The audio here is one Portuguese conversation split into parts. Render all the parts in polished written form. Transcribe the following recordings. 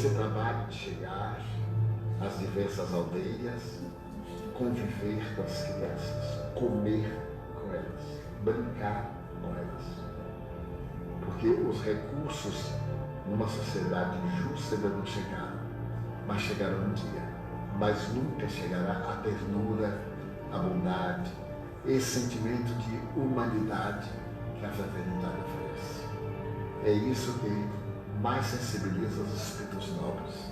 esse trabalho de chegar às diversas aldeias, conviver com as crianças, comer com elas, brincar com elas. Porque os recursos numa sociedade justa ainda não chegaram, mas chegarão um dia. Mas nunca chegará a ternura, a bondade, esse sentimento de humanidade que a fraternidade oferece. É isso que mais sensibiliza os espíritos nobres,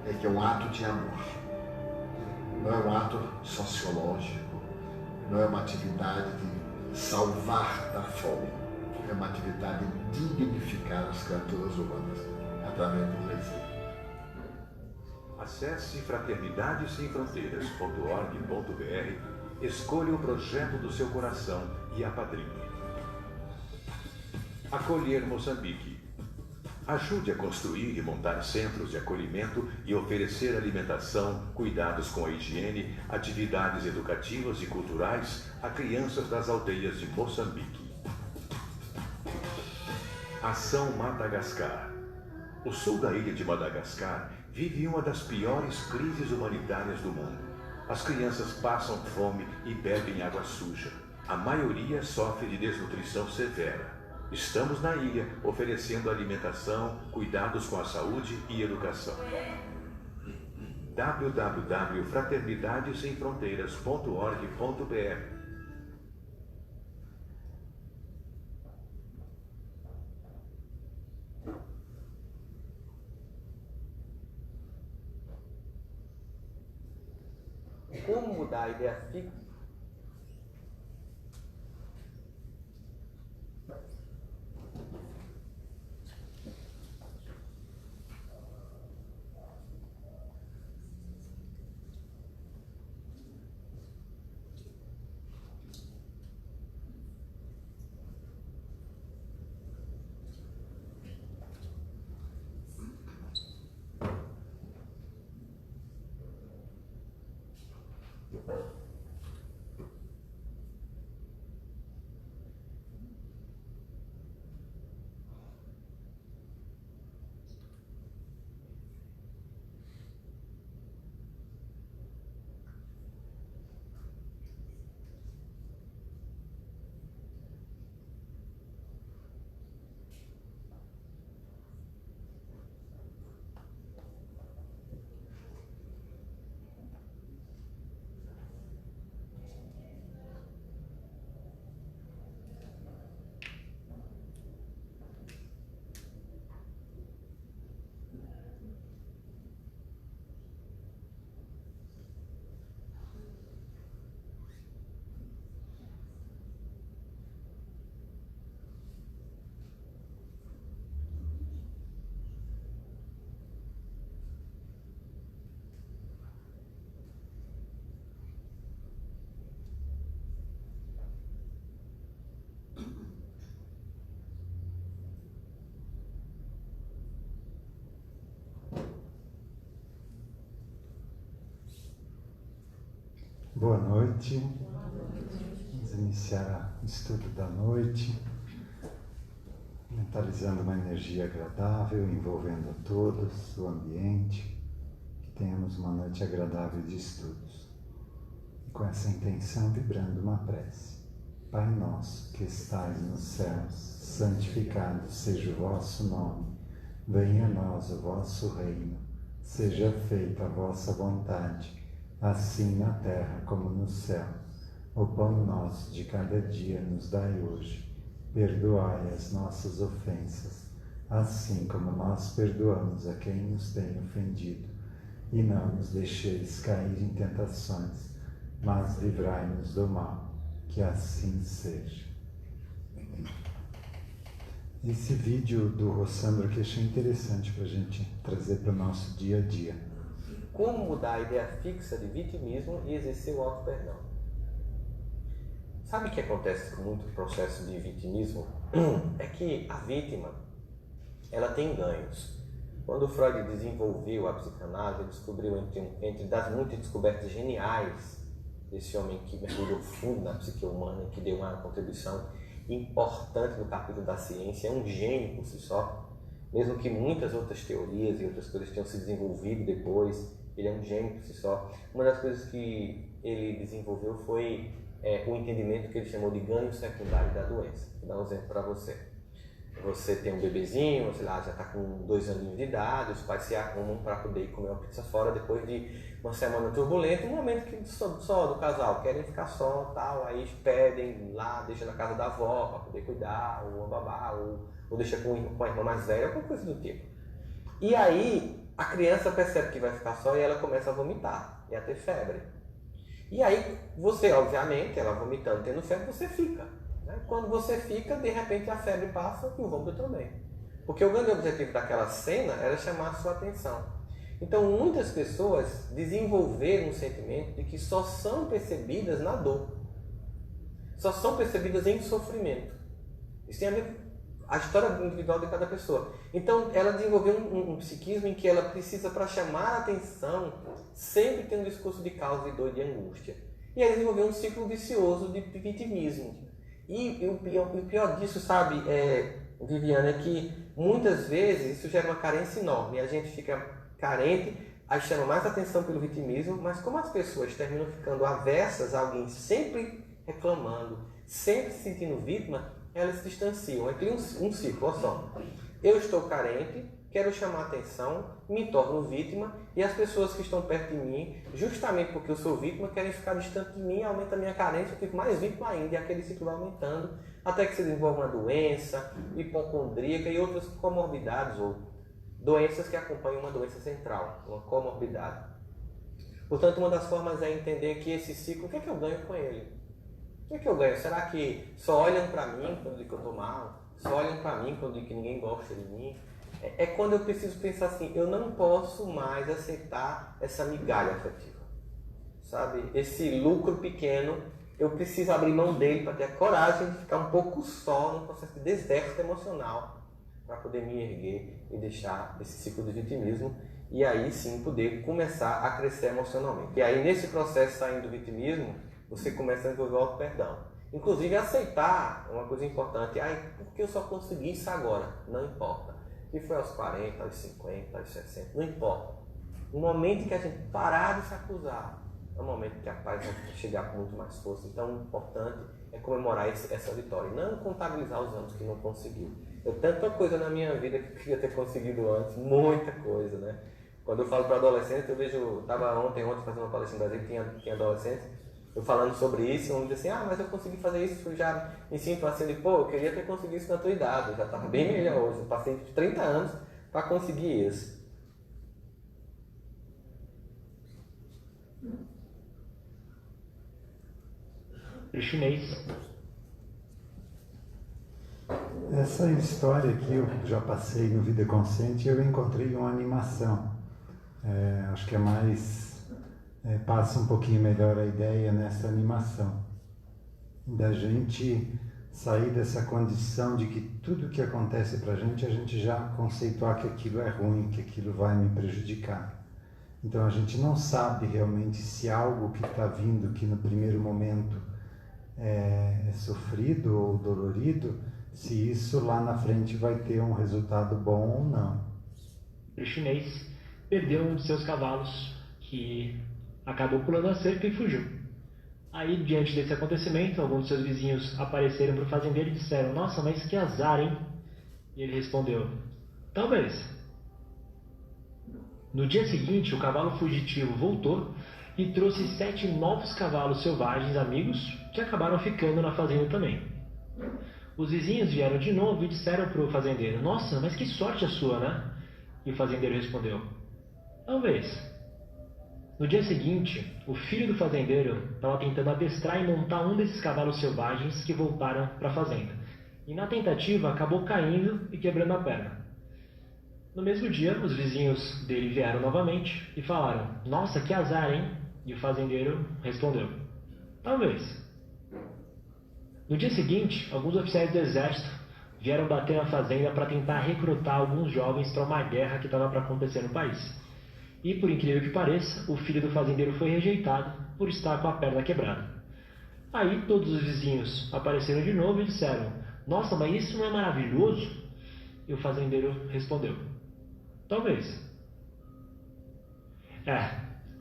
é que é um ato de amor. Não é um ato sociológico, não é uma atividade de salvar da fome, é uma atividade de dignificar as criaturas humanas através do exemplo. Acesse fraternidadessemfronteiras.org.br, escolha o projeto do seu coração e apadrinhe. Acolher Moçambique. Ajude a construir e montar centros de acolhimento e oferecer alimentação, cuidados com a higiene, atividades educativas e culturais a crianças das aldeias de Moçambique. Ação Madagascar. O sul da ilha de Madagascar vive uma das piores crises humanitárias do mundo. As crianças passam fome e bebem água suja. A maioria sofre de desnutrição severa. Estamos na ilha oferecendo alimentação, cuidados com a saúde e educação. www.fraternidadessemfronteiras.org.br. Como mudar a ideia fixa? Boa noite. Vamos iniciar o estudo da noite, mentalizando uma energia agradável, envolvendo a todos, o ambiente, que tenhamos uma noite agradável de estudos. E com essa intenção, vibrando uma prece. Pai nosso, que estais nos céus, santificado seja o vosso nome. Venha a nós o vosso reino. Seja feita a vossa vontade, assim na terra como no céu. O pão nosso de cada dia nos dai hoje. Perdoai as nossas ofensas, assim como nós perdoamos a quem nos tem ofendido. E não nos deixeis cair em tentações, mas livrai-nos do mal. Que assim seja. Esse vídeo do Rossandro que achei interessante para a gente trazer para o nosso dia a dia. Como mudar a ideia fixa de vitimismo e exercer o auto-perdão? Sabe o que acontece com muito processo de vitimismo? É que a vítima, ela tem ganhos. Quando Freud desenvolveu a psicanálise, ele descobriu, entre das muitas descobertas geniais desse homem que mergulhou fundo na psique humana, que deu uma contribuição importante no capítulo da ciência, é um gênio por si só, Mesmo que muitas outras teorias e outras coisas tenham se desenvolvido depois, ele é um gênio por si só. Uma das coisas que ele desenvolveu foi o entendimento que ele chamou de ganho secundário da doença. Vou dar um exemplo para você. Você tem um bebezinho, sei lá, já está com 2 aninhos de idade, os pais se arrumam para poder ir comer uma pizza fora depois de uma semana turbulenta, um momento que só do casal, querem ficar só, tal, aí pedem lá, deixa na casa da avó para poder cuidar, ou a babá, ou deixa com a irmã mais velha, alguma coisa do tipo. E aí a criança percebe que vai ficar só e ela começa a vomitar e a ter febre. E aí você, obviamente, ela vomitando, tendo febre, você fica. Quando você fica, de repente a febre passa e o vômito também. Porque o grande objetivo daquela cena era chamar a sua atenção. Então muitas pessoas desenvolveram um sentimento de que só são percebidas na dor. Só são percebidas em sofrimento. Isso tem a ver com a história individual de cada pessoa. Então ela desenvolveu um psiquismo em que ela precisa, para chamar a atenção, sempre ter um discurso de causa, de dor e de angústia. E aí desenvolveu um ciclo vicioso de vitimismo. E o pior disso, sabe, Viviane, é que muitas vezes isso gera uma carência enorme. E a gente fica carente, aí chama mais atenção pelo vitimismo, mas como as pessoas terminam ficando aversas a alguém sempre reclamando, sempre se sentindo vítima, elas se distanciam. Aí cria um ciclo, olha só. Eu estou carente, quero chamar atenção, me torno vítima, e as pessoas que estão perto de mim, justamente porque eu sou vítima, querem ficar distante de mim, aumenta a minha carência, eu fico mais vítima ainda, e aquele ciclo vai aumentando, até que se desenvolve uma doença hipocondríaca e outras comorbidades, ou doenças que acompanham uma doença central, uma comorbidade. Portanto, uma das formas é entender que esse ciclo, o que é que eu ganho com ele? O que eu ganho? Será que só olham para mim quando eu estou mal? Só olham para mim quando que ninguém gosta de mim? É quando eu preciso pensar assim, eu não posso mais aceitar essa migalha afetiva. Sabe? Esse lucro pequeno, eu preciso abrir mão dele para ter a coragem de ficar um pouco só num processo de deserto emocional para poder me erguer e deixar esse ciclo de vitimismo e aí sim poder começar a crescer emocionalmente. E aí nesse processo saindo do vitimismo, você começa a desenvolver o auto-perdão. Inclusive aceitar uma coisa importante. Por que eu só consegui isso agora? Não importa. Se foi aos 40, aos 50, aos 60, não importa. No momento que a gente parar de se acusar, é o momento que a paz vai chegar com muito mais força. Então o importante é comemorar essa vitória. E não contabilizar os anos que não conseguiu. Eu tanta coisa na minha vida que eu queria ter conseguido antes. Muita coisa, né? Quando eu falo para adolescentes, eu vejo... Estava ontem fazendo uma palestra no Brasil que tinha adolescentes. Eu falando sobre isso, um diz assim, mas eu consegui fazer isso, eu já me sinto assim, eu queria ter conseguido isso na tua idade, eu já estava bem melhor hoje, eu passei 30 anos para conseguir isso. Pro chinês. Essa história que eu já passei no Vida Consciente, eu encontrei uma animação. Acho que é mais... passa um pouquinho melhor a ideia nessa animação, da gente sair dessa condição de que tudo que acontece para a gente já conceituar que aquilo é ruim, que aquilo vai me prejudicar. Então a gente não sabe realmente se algo que está vindo, que no primeiro momento é sofrido ou dolorido, se isso lá na frente vai ter um resultado bom ou não. O chinês perdeu um de seus cavalos, que acabou pulando a cerca e fugiu. Aí, diante desse acontecimento, alguns de seus vizinhos apareceram para o fazendeiro e disseram, nossa, mas que azar, hein? E ele respondeu, talvez. No dia seguinte, o cavalo fugitivo voltou e trouxe 7 novos cavalos selvagens amigos que acabaram ficando na fazenda também. Os vizinhos vieram de novo e disseram para o fazendeiro, nossa, mas que sorte a sua, né? E o fazendeiro respondeu, talvez. No dia seguinte, o filho do fazendeiro estava tentando adestrar e montar um desses cavalos selvagens que voltaram para a fazenda. E na tentativa acabou caindo e quebrando a perna. No mesmo dia, os vizinhos dele vieram novamente e falaram, nossa, que azar, hein? E o fazendeiro respondeu, talvez. No dia seguinte, alguns oficiais do exército vieram bater na fazenda para tentar recrutar alguns jovens para uma guerra que estava para acontecer no país. E, por incrível que pareça, o filho do fazendeiro foi rejeitado por estar com a perna quebrada. Aí todos os vizinhos apareceram de novo e disseram, nossa, mas isso não é maravilhoso? E o fazendeiro respondeu: talvez.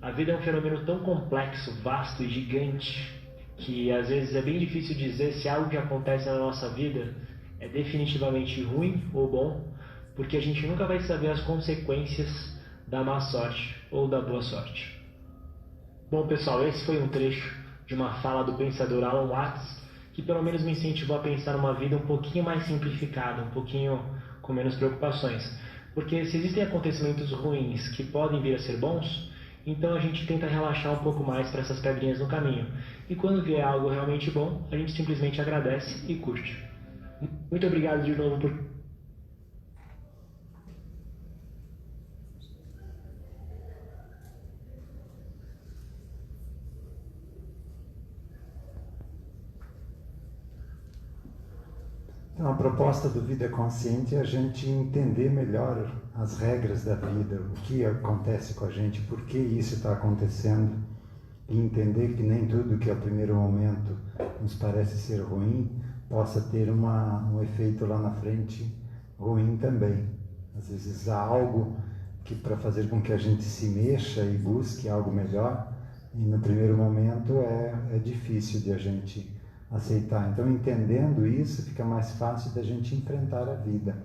A vida é um fenômeno tão complexo, vasto e gigante que às vezes é bem difícil dizer se algo que acontece na nossa vida é definitivamente ruim ou bom, porque a gente nunca vai saber as consequências da má sorte ou da boa sorte. Bom, pessoal, esse foi um trecho de uma fala do pensador Alan Watts, que pelo menos me incentivou a pensar numa vida um pouquinho mais simplificada, um pouquinho com menos preocupações. Porque se existem acontecimentos ruins que podem vir a ser bons, então a gente tenta relaxar um pouco mais para essas pedrinhas no caminho. E quando vier algo realmente bom, a gente simplesmente agradece e curte. Muito obrigado de novo por... Então, a proposta do Vida Consciente é a gente entender melhor as regras da vida, o que acontece com a gente, por que isso está acontecendo, e entender que nem tudo que ao primeiro momento nos parece ser ruim possa ter um efeito lá na frente ruim também. Às vezes há algo que para fazer com que a gente se mexa e busque algo melhor, e no primeiro momento é difícil de a gente aceitar. Então, entendendo isso, fica mais fácil da gente enfrentar a vida.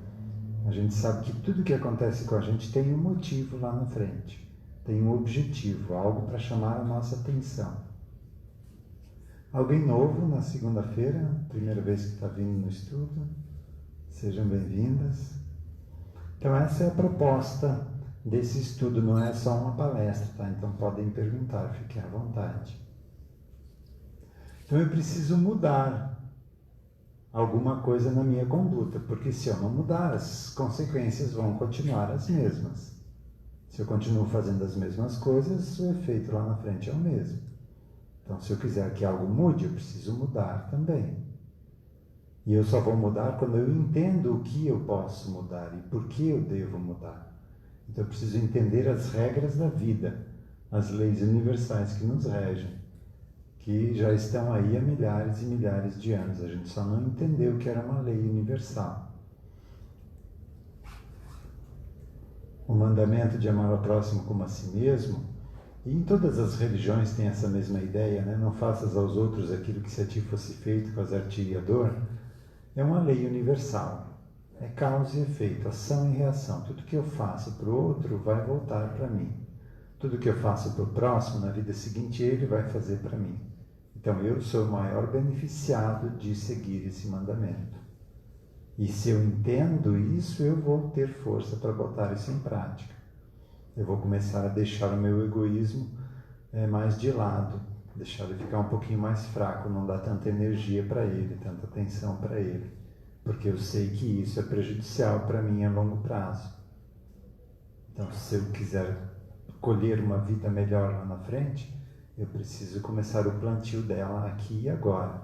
A gente sabe que tudo que acontece com a gente tem um motivo lá na frente, tem um objetivo, algo para chamar a nossa atenção. Alguém novo na segunda-feira, primeira vez que está vindo no estudo, sejam bem-vindas. Então, essa é a proposta desse estudo, não é só uma palestra, tá? Então podem perguntar, fiquem à vontade. Então eu preciso mudar alguma coisa na minha conduta, porque se eu não mudar, as consequências vão continuar as mesmas. Se eu continuo fazendo as mesmas coisas, o efeito lá na frente é o mesmo. Então, se eu quiser que algo mude, eu preciso mudar também. E eu só vou mudar quando eu entendo o que eu posso mudar e por que eu devo mudar. Então, eu preciso entender as regras da vida, as leis universais que nos regem, que já estão aí há milhares e milhares de anos. A gente só não entendeu que era uma lei universal. O mandamento de amar ao próximo como a si mesmo, e em todas as religiões tem essa mesma ideia, né? Não faças aos outros aquilo que se a ti fosse feito, quasar-te-ia dor, é uma lei universal. É causa e efeito, ação e reação. Tudo que eu faço para o outro vai voltar para mim. Tudo que eu faço para o próximo, na vida seguinte, ele vai fazer para mim. Então, eu sou o maior beneficiado de seguir esse mandamento. E se eu entendo isso, eu vou ter força para botar isso em prática. Eu vou começar a deixar o meu egoísmo mais de lado, deixar ele ficar um pouquinho mais fraco, não dar tanta energia para ele, tanta atenção para ele, porque eu sei que isso é prejudicial para mim a longo prazo. Então, se eu quiser colher uma vida melhor lá na frente, eu preciso começar o plantio dela aqui e agora.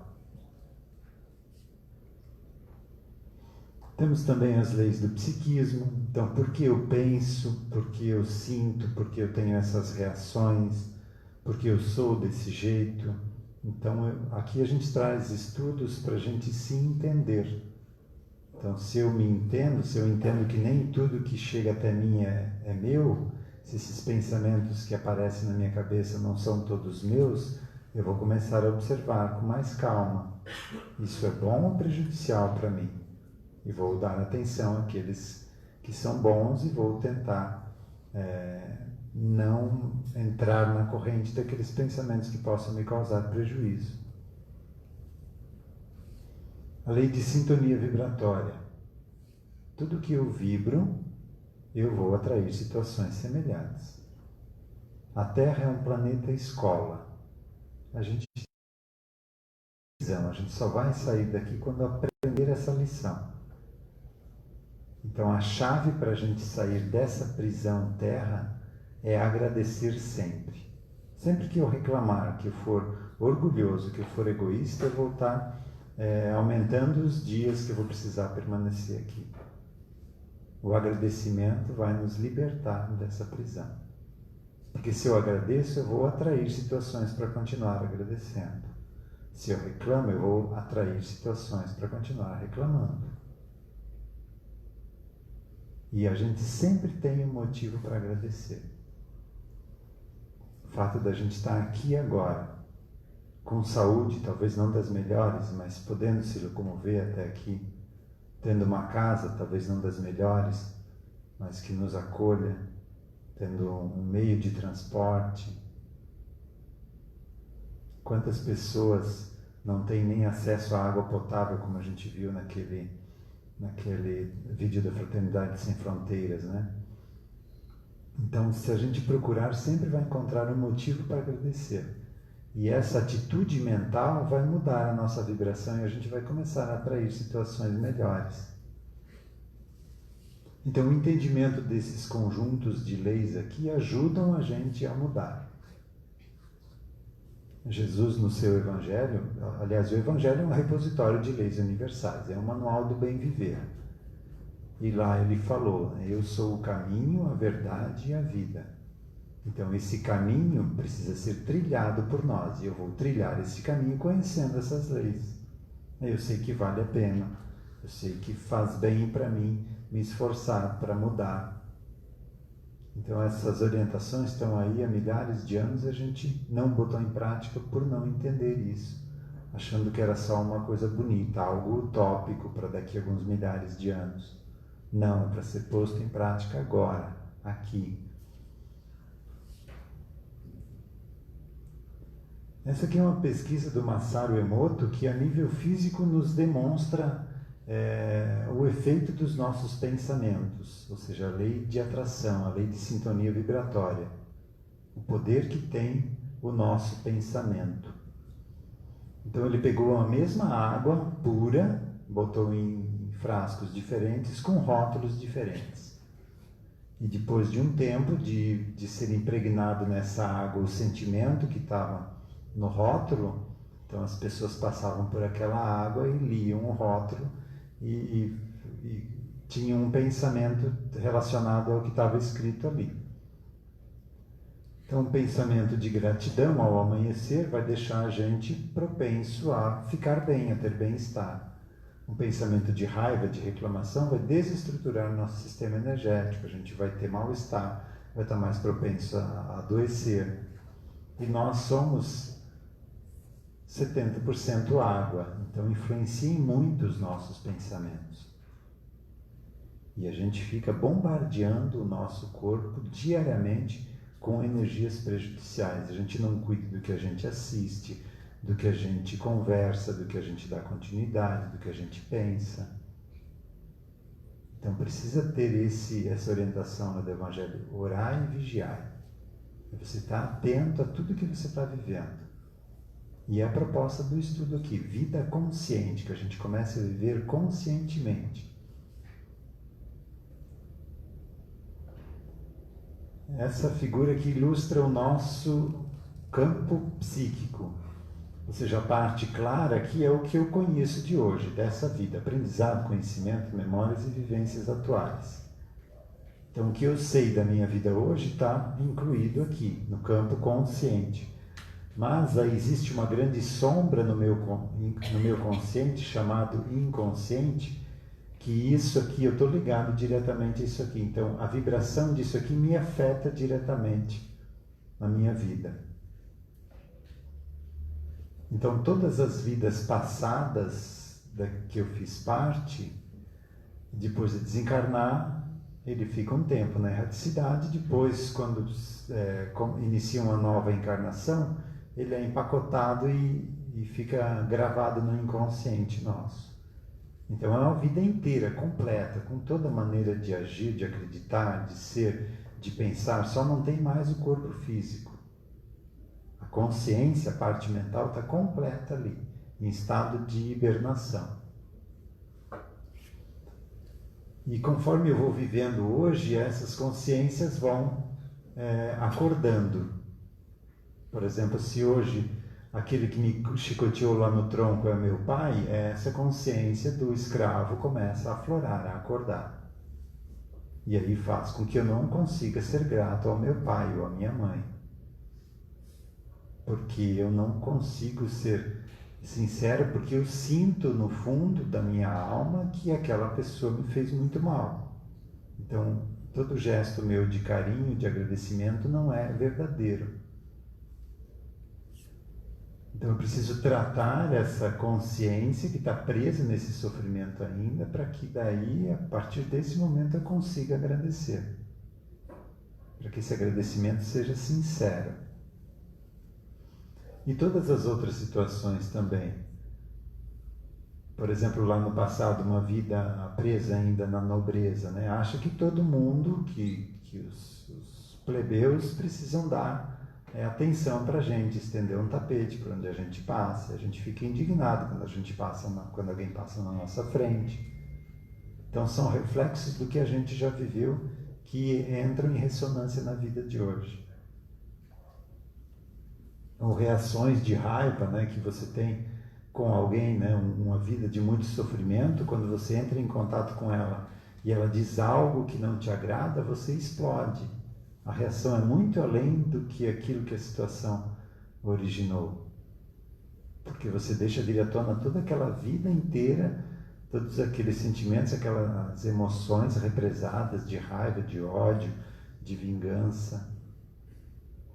Temos também as leis do psiquismo. Então, por que eu penso, por que eu sinto, por que eu tenho essas reações, por que eu sou desse jeito. Então, aqui a gente traz estudos para a gente se entender. Então, se eu me entendo, se eu entendo que nem tudo que chega até mim é meu, se esses pensamentos que aparecem na minha cabeça não são todos meus, eu vou começar a observar com mais calma. Isso é bom ou prejudicial para mim? E vou dar atenção àqueles que são bons e vou tentar não entrar na corrente daqueles pensamentos que possam me causar prejuízo. A lei de sintonia vibratória. Tudo que eu vibro, eu vou atrair situações semelhantes. A Terra é um planeta escola. A gente só vai sair daqui quando aprender essa lição. Então, a chave para a gente sair dessa prisão Terra é agradecer sempre. Sempre que eu reclamar, que eu for orgulhoso, que eu for egoísta, eu vou estar aumentando os dias que eu vou precisar permanecer aqui. O agradecimento vai nos libertar dessa prisão. Porque se eu agradeço, eu vou atrair situações para continuar agradecendo. Se eu reclamo, eu vou atrair situações para continuar reclamando. E a gente sempre tem um motivo para agradecer. O fato da gente estar aqui agora, com saúde, talvez não das melhores, mas podendo se locomover até aqui, tendo uma casa, talvez não das melhores, mas que nos acolha, tendo um meio de transporte. Quantas pessoas não têm nem acesso à água potável, como a gente viu naquele vídeo da Fraternidade Sem Fronteiras, né? Então, se a gente procurar, sempre vai encontrar um motivo para agradecer. E essa atitude mental vai mudar a nossa vibração e a gente vai começar a atrair situações melhores. Então, o entendimento desses conjuntos de leis aqui ajudam a gente a mudar. Jesus, no seu Evangelho, aliás, o Evangelho é um repositório de leis universais, é um manual do bem viver. E lá ele falou, eu sou o caminho, a verdade e a vida. Então, esse caminho precisa ser trilhado por nós, e eu vou trilhar esse caminho conhecendo essas leis. Eu sei que vale a pena, eu sei que faz bem para mim me esforçar para mudar. Então, essas orientações estão aí há milhares de anos e a gente não botou em prática por não entender isso, achando que era só uma coisa bonita, algo utópico para daqui a alguns milhares de anos. Não, é para ser posto em prática agora, aqui. Essa aqui é uma pesquisa do Masaru Emoto que a nível físico nos demonstra o efeito dos nossos pensamentos, ou seja, a lei de atração, a lei de sintonia vibratória, o poder que tem o nosso pensamento. Então ele pegou a mesma água pura, botou em frascos diferentes com rótulos diferentes. E depois de um tempo de ser impregnado nessa água o sentimento que estava no rótulo, então as pessoas passavam por aquela água e liam o rótulo e tinham um pensamento relacionado ao que estava escrito ali. Então, um pensamento de gratidão ao amanhecer vai deixar a gente propenso a ficar bem, a ter bem-estar. Um pensamento de raiva, de reclamação, vai desestruturar o nosso sistema energético, a gente vai ter mal-estar, vai estar mais propenso a adoecer. E nós somos 70% água, então influencia muito os nossos pensamentos. E a gente fica bombardeando o nosso corpo diariamente com energias prejudiciais. A gente não cuida do que a gente assiste, do que a gente conversa, do que a gente dá continuidade, do que a gente pensa. Então precisa ter essa orientação do Evangelho, orar e vigiar. Você está atento a tudo que você está vivendo. E é a proposta do estudo aqui, vida consciente, que a gente comece a viver conscientemente. Essa figura que ilustra o nosso campo psíquico. Ou seja, a parte clara aqui é o que eu conheço de hoje, dessa vida, aprendizado, conhecimento, memórias e vivências atuais. Então, o que eu sei da minha vida hoje está incluído aqui, no campo consciente. Mas aí existe uma grande sombra no meu consciente, chamado inconsciente, que isso aqui, eu estou ligado diretamente a isso aqui. Então, a vibração disso aqui me afeta diretamente na minha vida. Então, todas as vidas passadas que eu fiz parte, depois de desencarnar, ele fica um tempo na erraticidade, depois, quando inicia uma nova encarnação, ele é empacotado e fica gravado no inconsciente nosso. Então é uma vida inteira, completa, com toda maneira de agir, de acreditar, de ser, de pensar, só não tem mais o corpo físico. A consciência, a parte mental está completa ali, em estado de hibernação. E conforme eu vou vivendo hoje, essas consciências vão acordando. Por exemplo, se hoje aquele que me chicoteou lá no tronco é meu pai, essa consciência do escravo começa a aflorar, a acordar. E aí faz com que eu não consiga ser grato ao meu pai ou à minha mãe. Porque eu não consigo ser sincero, porque eu sinto no fundo da minha alma que aquela pessoa me fez muito mal. Então, todo gesto meu de carinho, de agradecimento, não é verdadeiro. Então eu preciso tratar essa consciência que está presa nesse sofrimento ainda, para que daí, a partir desse momento, eu consiga agradecer. Para que esse agradecimento seja sincero. E todas as outras situações também. Por exemplo, lá no passado, uma vida presa ainda na nobreza, né? Acha que todo mundo, que os plebeus precisam dar atenção para a gente, estender um tapete por onde a gente passa. A gente fica indignado quando alguém passa na nossa frente. Então são reflexos do que a gente já viveu que entram em ressonância na vida de hoje. Ou reações de raiva, né, que você tem com alguém, né, uma vida de muito sofrimento. Quando você entra em contato com ela e ela diz algo que não te agrada, você explode. A reação é muito além do que aquilo que a situação originou. Porque você deixa vir à tona toda aquela vida inteira, todos aqueles sentimentos, aquelas emoções represadas de raiva, de ódio, de vingança.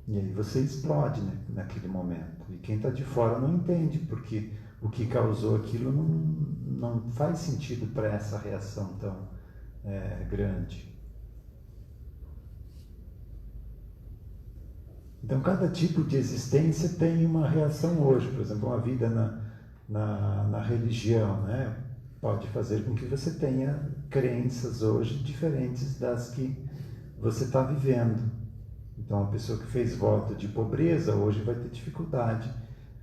E aí você explode, né, naquele momento. E quem está de fora não entende, porque o que causou aquilo não faz sentido para essa reação tão grande. Então, cada tipo de existência tem uma reação hoje. Por exemplo, uma vida na religião, né, pode fazer com que você tenha crenças hoje diferentes das que você está vivendo. Então, uma pessoa que fez voto de pobreza hoje vai ter dificuldade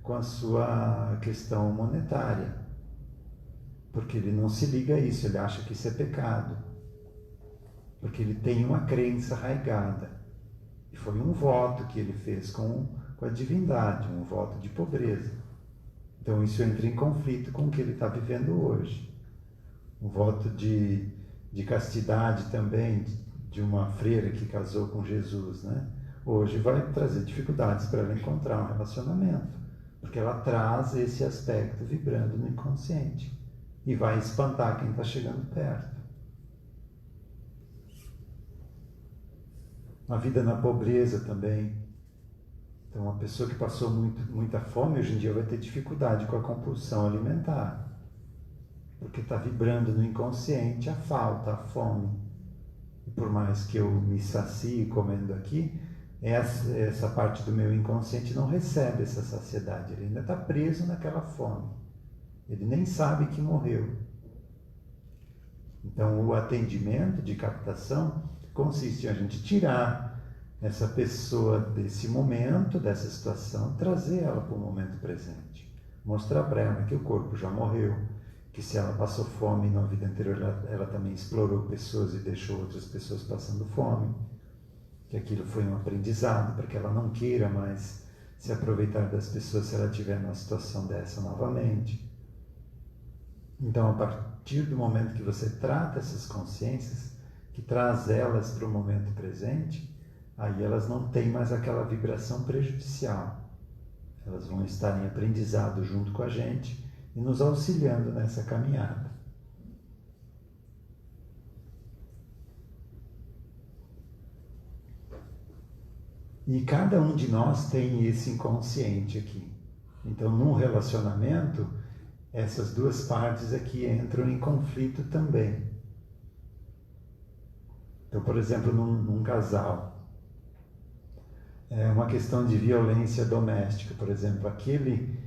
com a sua questão monetária, porque ele não se liga a isso, ele acha que isso é pecado, porque ele tem uma crença arraigada. E foi um voto que ele fez com a divindade, um voto de pobreza. Então isso entra em conflito com o que ele está vivendo hoje. Um voto de castidade também, de uma freira que casou com Jesus, né? Hoje vai trazer dificuldades para ela encontrar um relacionamento, porque ela traz esse aspecto vibrando no inconsciente e vai espantar quem está chegando perto. Uma vida na pobreza também. Então, uma pessoa que passou muita fome, hoje em dia vai ter dificuldade com a compulsão alimentar, porque está vibrando no inconsciente a falta, a fome. E por mais que eu me sacie comendo aqui, essa parte do meu inconsciente não recebe essa saciedade, ele ainda está preso naquela fome. Ele nem sabe que morreu. Então, o atendimento de captação consiste em a gente tirar essa pessoa desse momento, dessa situação, trazer ela para o momento presente. Mostrar para ela que o corpo já morreu, que se ela passou fome na vida anterior, ela também explorou pessoas e deixou outras pessoas passando fome, que aquilo foi um aprendizado para que ela não queira mais se aproveitar das pessoas se ela estiver numa situação dessa novamente. Então, a partir do momento que você trata essas consciências, que traz elas para o momento presente, aí elas não têm mais aquela vibração prejudicial. Elas vão estar em aprendizado junto com a gente e nos auxiliando nessa caminhada. E cada um de nós tem esse inconsciente aqui. Então, num relacionamento, essas duas partes aqui entram em conflito também. Então, por exemplo, num casal, é uma questão de violência doméstica, por exemplo, aquele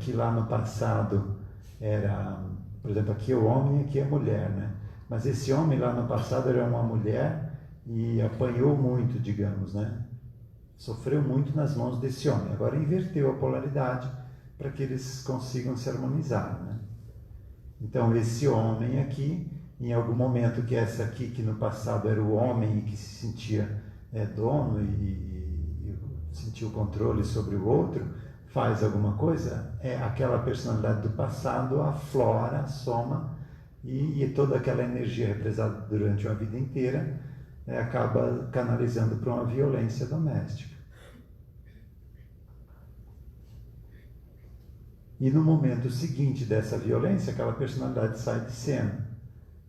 que lá no passado era, por exemplo, aqui é o homem e aqui é a mulher, né? Mas esse homem lá no passado era uma mulher e apanhou muito, digamos, né? Sofreu muito nas mãos desse homem. Agora inverteu a polaridade para que eles consigam se harmonizar, né? Então, esse homem aqui, em algum momento que essa aqui, que no passado era o homem que se sentia dono e sentia o controle sobre o outro, faz alguma coisa, aquela personalidade do passado aflora, soma, e toda aquela energia represada durante uma vida inteira acaba canalizando para uma violência doméstica. E no momento seguinte dessa violência, aquela personalidade sai de cena.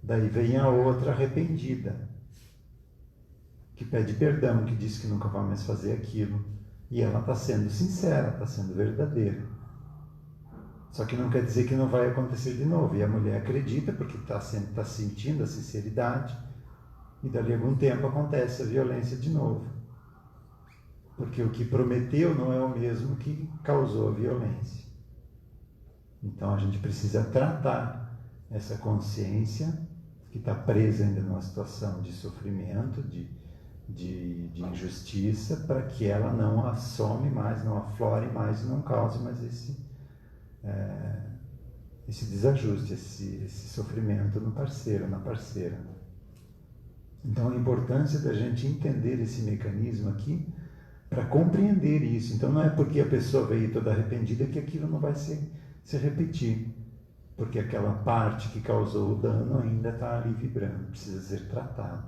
Daí vem a outra arrependida, que pede perdão, que diz que nunca vai mais fazer aquilo. E ela está sendo sincera, está sendo verdadeira. Só que não quer dizer que não vai acontecer de novo. E a mulher acredita, porque está sentindo a sinceridade, e dali a algum tempo acontece a violência de novo. Porque o que prometeu não é o mesmo que causou a violência. Então a gente precisa tratar essa consciência que está presa ainda numa situação de sofrimento, de injustiça, para que ela não assome mais, não aflore mais, não cause mais esse desajuste, esse sofrimento no parceiro, na parceira. Então a importância da gente entender esse mecanismo aqui para compreender isso. Então não é porque a pessoa veio toda arrependida que aquilo não vai se repetir, porque aquela parte que causou o dano ainda está ali vibrando, precisa ser tratada.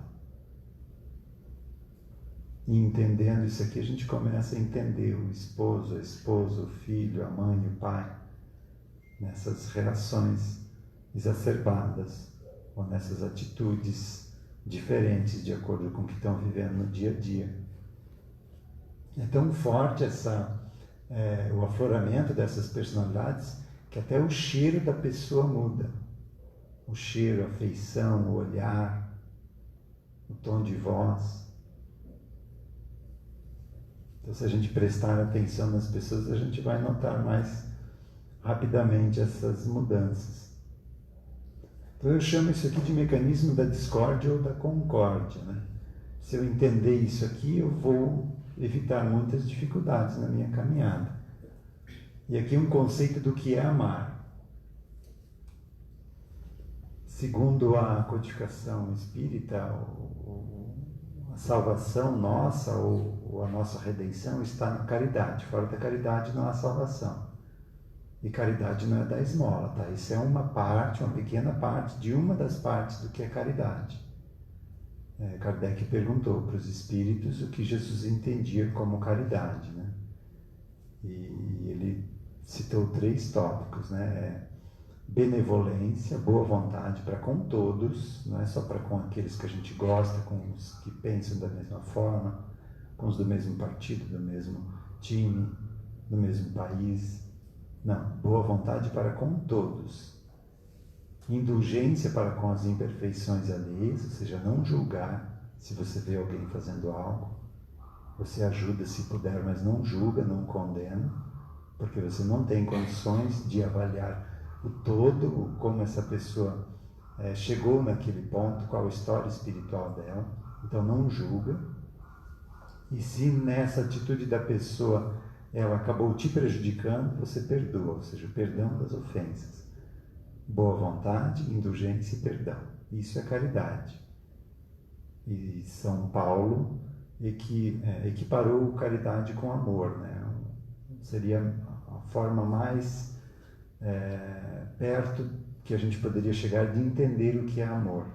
E entendendo isso aqui, a gente começa a entender o esposo, a esposa, o filho, a mãe, o pai, nessas relações exacerbadas, ou nessas atitudes diferentes de acordo com o que estão vivendo no dia a dia. É tão forte o afloramento dessas personalidades que até o cheiro da pessoa muda. O cheiro, a feição, o olhar, o tom de voz. Então, se a gente prestar atenção nas pessoas, a gente vai notar mais rapidamente essas mudanças. Então, eu chamo isso aqui de mecanismo da discórdia ou da concórdia, né? Se eu entender isso aqui, eu vou evitar muitas dificuldades na minha caminhada. E aqui um conceito do que é amar. Segundo a codificação espírita, a salvação nossa ou a nossa redenção está na caridade. Fora da caridade não há salvação. E caridade não é dar esmola, tá? Isso é uma parte, uma pequena parte de uma das partes do que é caridade. Kardec perguntou para os espíritos o que Jesus entendia como caridade, né? E ele citou 3 tópicos, né? Benevolência, boa vontade para com todos, não é só para com aqueles que a gente gosta, com os que pensam da mesma forma, com os do mesmo partido, do mesmo time, do mesmo país. Não, boa vontade para com todos. Indulgência para com as imperfeições alheias, ou seja, não julgar. Se você vê alguém fazendo algo, você ajuda se puder, mas não julga, não condena, porque você não tem condições de avaliar o todo, como essa pessoa chegou naquele ponto, qual a história espiritual dela. Então não julga. E se nessa atitude da pessoa ela acabou te prejudicando, você perdoa, ou seja, o perdão das ofensas. Boa vontade, indulgência e perdão. Isso é caridade. E São Paulo equiparou caridade com amor, né? Seria a forma mais perto que a gente poderia chegar de entender o que é amor.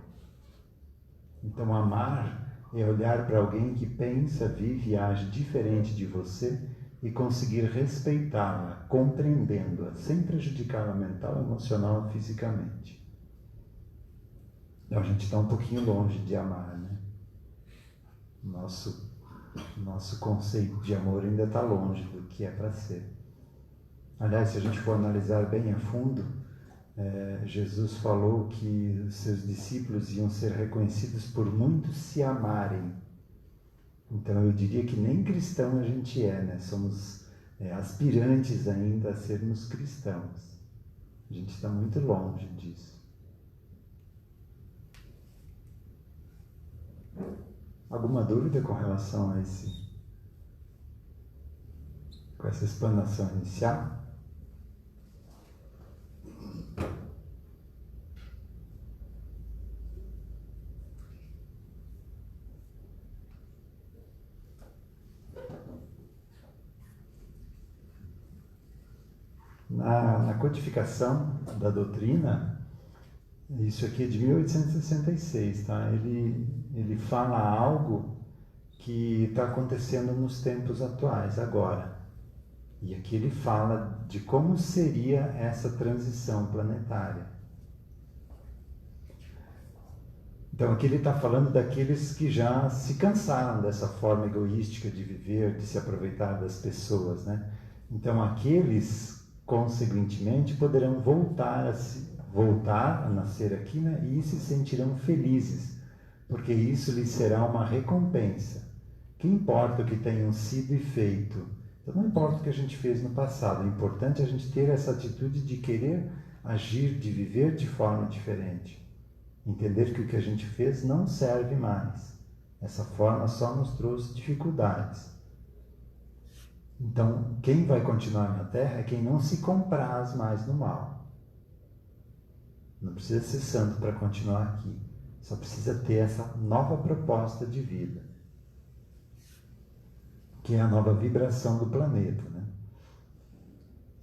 Então amar é olhar para alguém que pensa, vive e age diferente de você e conseguir respeitá-la, compreendendo-a, sem prejudicá-la mental, emocional e fisicamente. Então a gente está um pouquinho longe de amar, né? Nosso conceito de amor ainda está longe do que é para ser. Aliás, se a gente for analisar bem a fundo, Jesus falou que os seus discípulos iam ser reconhecidos por muitos se amarem. Então eu diria que nem cristão a gente né? Somos aspirantes ainda a sermos cristãos. A gente está muito longe disso. Alguma dúvida com relação a com essa explanação inicial? Na codificação da doutrina, isso aqui é de 1866, tá? Ele fala algo que está acontecendo nos tempos atuais, agora. E aqui ele fala de como seria essa transição planetária. Então aqui ele está falando daqueles que já se cansaram dessa forma egoística de viver, de se aproveitar das pessoas, né? Então aqueles, consequentemente, poderão voltar a nascer aqui, né? E se sentirão felizes, porque isso lhes será uma recompensa. Que importa o que tenham sido e feito? Então não importa o que a gente fez no passado, é importante a gente ter essa atitude de querer agir, de viver de forma diferente. Entender que o que a gente fez não serve mais. Essa forma só nos trouxe dificuldades. Então, quem vai continuar na Terra é quem não se compraz mais no mal. Não precisa ser santo para continuar aqui. Só precisa ter essa nova proposta de vida, que é a nova vibração do planeta, né?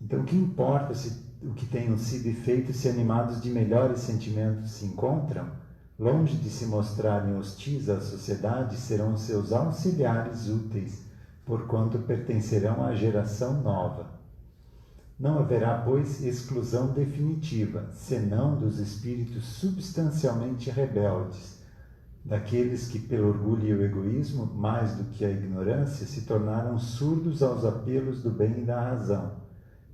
Então, o que importa se o que tenham sido feito, se animados de melhores sentimentos se encontram, longe de se mostrarem hostis à sociedade, serão seus auxiliares úteis, porquanto pertencerão à geração nova. Não haverá, pois, exclusão definitiva, senão dos espíritos substancialmente rebeldes, daqueles que, pelo orgulho e o egoísmo, mais do que a ignorância, se tornaram surdos aos apelos do bem e da razão.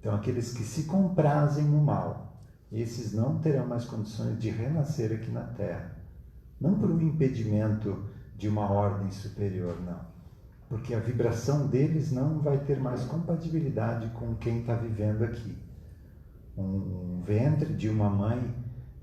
Então, aqueles que se comprazem no mal, esses não terão mais condições de renascer aqui na Terra. Não por um impedimento de uma ordem superior, não. Porque a vibração deles não vai ter mais compatibilidade com quem está vivendo aqui. Um ventre de uma mãe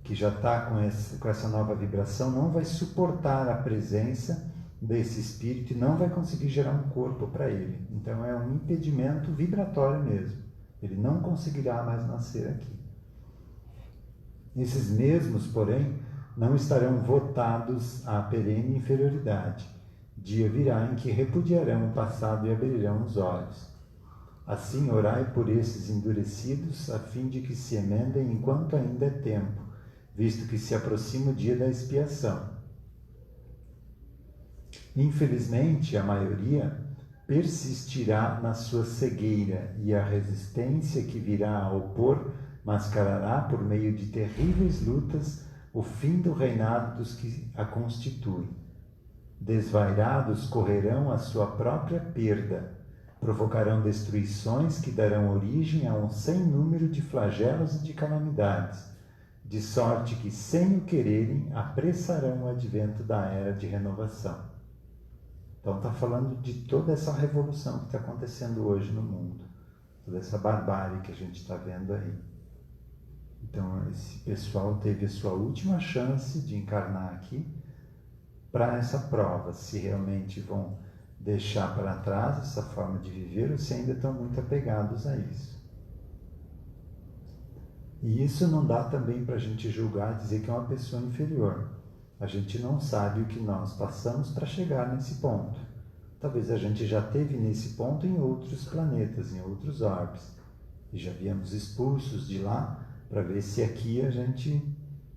que já está com essa nova vibração não vai suportar a presença desse espírito e não vai conseguir gerar um corpo para ele. Então, é um impedimento vibratório mesmo. Ele não conseguirá mais nascer aqui. Esses mesmos, porém, não estarão votados à perene inferioridade. Dia virá em que repudiarão o passado e abrirão os olhos. Assim, orai por esses endurecidos, a fim de que se emendem enquanto ainda é tempo, visto que se aproxima o dia da expiação. Infelizmente, a maioria persistirá na sua cegueira, e a resistência que virá a opor mascarará por meio de terríveis lutas o fim do reinado dos que a constituem. Desvairados correrão a sua própria perda, provocarão destruições que darão origem a um sem número de flagelos e de calamidades, de sorte que, sem o quererem, apressarão o advento da era de renovação. Então está falando de toda essa revolução que está acontecendo hoje no mundo, toda essa barbárie que a gente está vendo aí. Então esse pessoal teve a sua última chance de encarnar aqui para essa prova, se realmente vão deixar para trás essa forma de viver ou se ainda estão muito apegados a isso. E isso não dá também para a gente julgar, dizer que é uma pessoa inferior. A gente não sabe o que nós passamos para chegar nesse ponto. Talvez a gente já esteve nesse ponto em outros planetas, em outros orbes. E já viemos expulsos de lá para ver se aqui a gente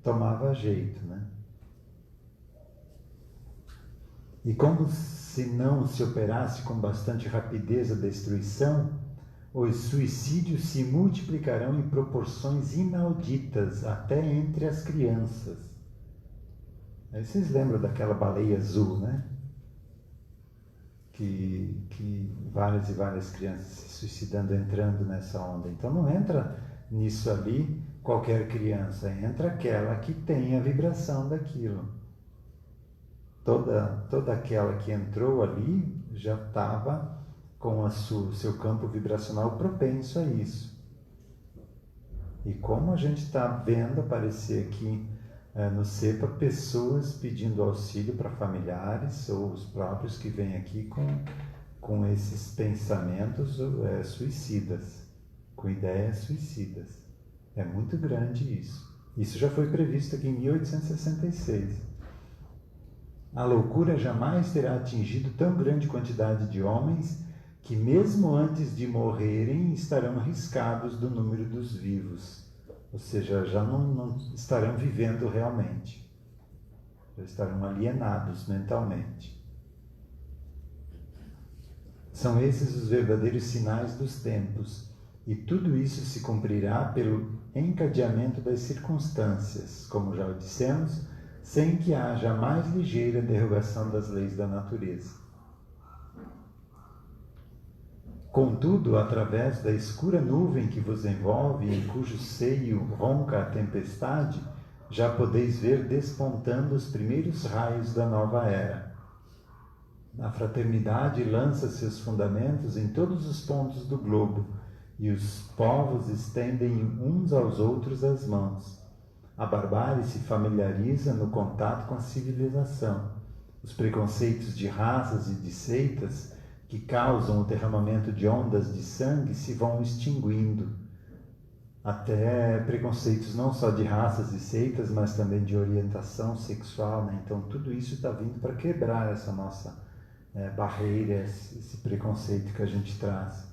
tomava jeito, né? E como se não se operasse com bastante rapidez a destruição, os suicídios se multiplicarão em proporções inauditas até entre as crianças. Aí vocês lembram daquela baleia azul, né? Que várias e várias crianças se suicidando, entrando nessa onda. Então não entra nisso ali qualquer criança, entra aquela que tem a vibração daquilo. Toda aquela que entrou ali já estava com o seu campo vibracional propenso a isso. E como a gente está vendo aparecer aqui no CEPA pessoas pedindo auxílio para familiares ou os próprios que vêm aqui com esses pensamentos suicidas, com ideias suicidas. É muito grande isso. Isso já foi previsto aqui em 1866. A loucura jamais terá atingido tão grande quantidade de homens que mesmo antes de morrerem estarão riscados do número dos vivos. Ou seja, já não estarão vivendo realmente. Já estarão alienados mentalmente. São esses os verdadeiros sinais dos tempos, e tudo isso se cumprirá pelo encadeamento das circunstâncias. Como já o dissemos, sem que haja a mais ligeira derrogação das leis da natureza. Contudo, através da escura nuvem que vos envolve, em cujo seio ronca a tempestade, já podeis ver despontando os primeiros raios da nova era. A fraternidade lança seus fundamentos em todos os pontos do globo, e os povos estendem uns aos outros as mãos. A barbárie se familiariza no contato com a civilização. Os preconceitos de raças e de seitas que causam o derramamento de ondas de sangue se vão extinguindo. Até preconceitos não só de raças e seitas, mas também de orientação sexual, né? Então tudo isso está vindo para quebrar essa nossa barreira, esse preconceito que a gente traz.